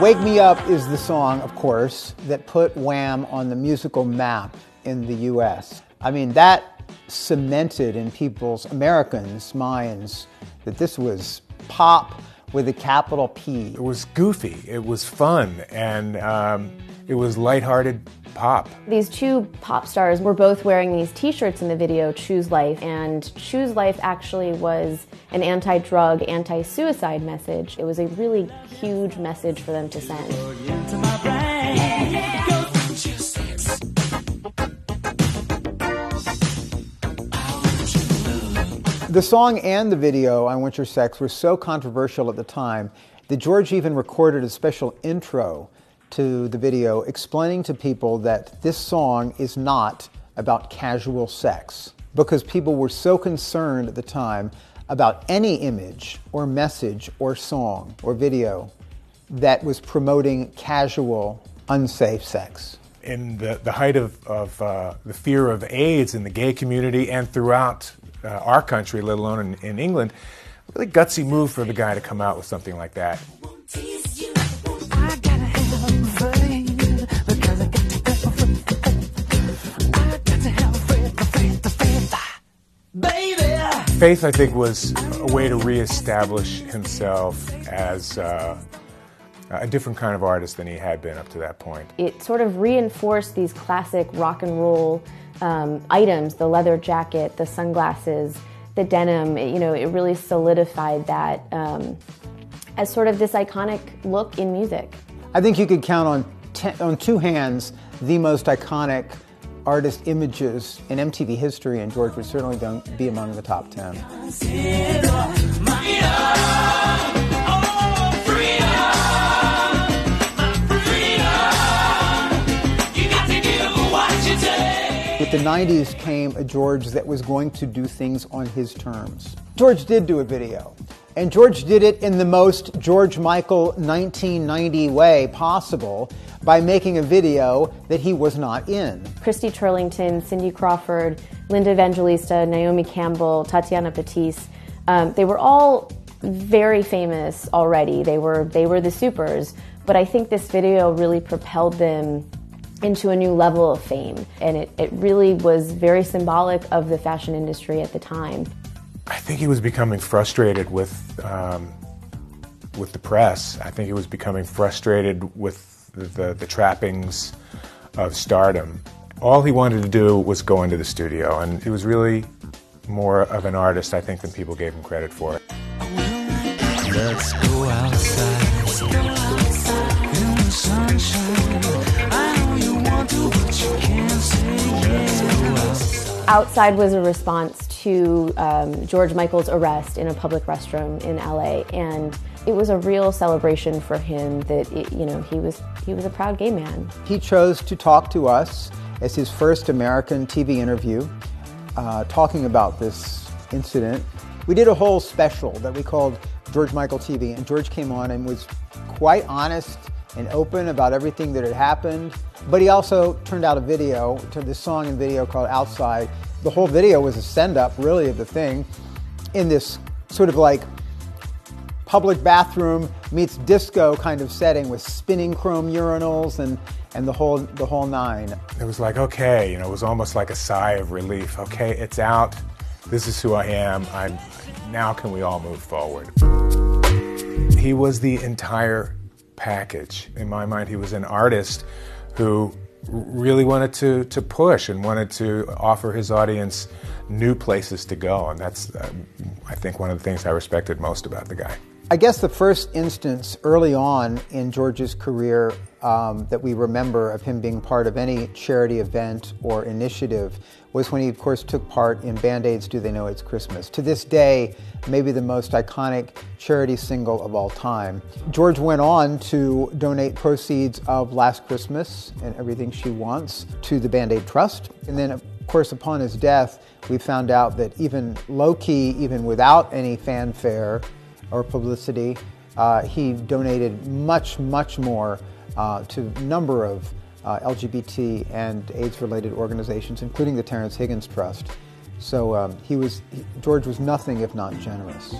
Wake Me Up is the song, of course, that put Wham on the musical map in the U.S. I mean, that cemented in Americans' minds that this was pop with a capital P. It was goofy, it was fun, and it was lighthearted pop. These two pop stars were both wearing these t-shirts in the video, Choose Life, and Choose Life actually was an anti-drug, anti-suicide message. It was a really huge message for them to send. The song and the video, I Want Your Sex, were so controversial at the time that George even recorded a special intro to the video explaining to people that this song is not about casual sex, because people were so concerned at the time about any image or message or song or video that was promoting casual, unsafe sex. In the height of the fear of AIDS in the gay community and throughout our country, let alone in England, a really gutsy move for the guy to come out with something like that. Faith, I think, was a way to reestablish himself as a different kind of artist than he had been up to that point. It sort of reinforced these classic rock and roll items, the leather jacket, the sunglasses, the denim. It really solidified that as sort of this iconic look in music. I think you could count on two hands the most iconic artist images in MTV history, and George would certainly be among the top 10. With the 90s came a George that was going to do things on his terms. George did do a video, and George did it in the most George Michael 1990 way possible by making a video that he was not in. Christy Turlington, Cindy Crawford, Linda Evangelista, Naomi Campbell, Tatiana Patisse, they were all very famous already. They were the supers, but I think this video really propelled them into a new level of fame, and it really was very symbolic of the fashion industry at the time. I think he was becoming frustrated with the press. I think he was becoming frustrated with the trappings of stardom. All he wanted to do was go into the studio, and he was really more of an artist, I think, than people gave him credit for. Let's go outside. Let's go outside in the sunshine. I know you want to, but you can't say yes. Outside was a response to George Michael's arrest in a public restroom in LA, and it was a real celebration for him that he was a proud gay man. He chose to talk to us as his first American TV interview, talking about this incident. We did a whole special that we called George Michael TV, and George came on and was quite honest and open about everything that had happened. But he also turned out a video to this song and video called Outside. The whole video was a send-up, really, of the thing in this sort of like public bathroom meets disco kind of setting with spinning chrome urinals and the whole nine. It was like, okay, it was almost like a sigh of relief. Okay, it's out. This is who I am. Now can we all move forward? He was the entire package. In my mind, he was an artist who really wanted to push and wanted to offer his audience new places to go. And that's, I think, one of the things I respected most about the guy. I guess the first instance early on in George's career that we remember of him being part of any charity event or initiative was when he, of course, took part in Band-Aid's Do They Know It's Christmas. To this day, maybe the most iconic charity single of all time. George went on to donate proceeds of Last Christmas and Everything She Wants to the Band-Aid Trust. And then, of course, upon his death, we found out that even low-key, even without any fanfare or publicity, he donated much, much more to a number of LGBT and AIDS-related organizations, including the Terrence Higgins Trust. So George was nothing if not generous.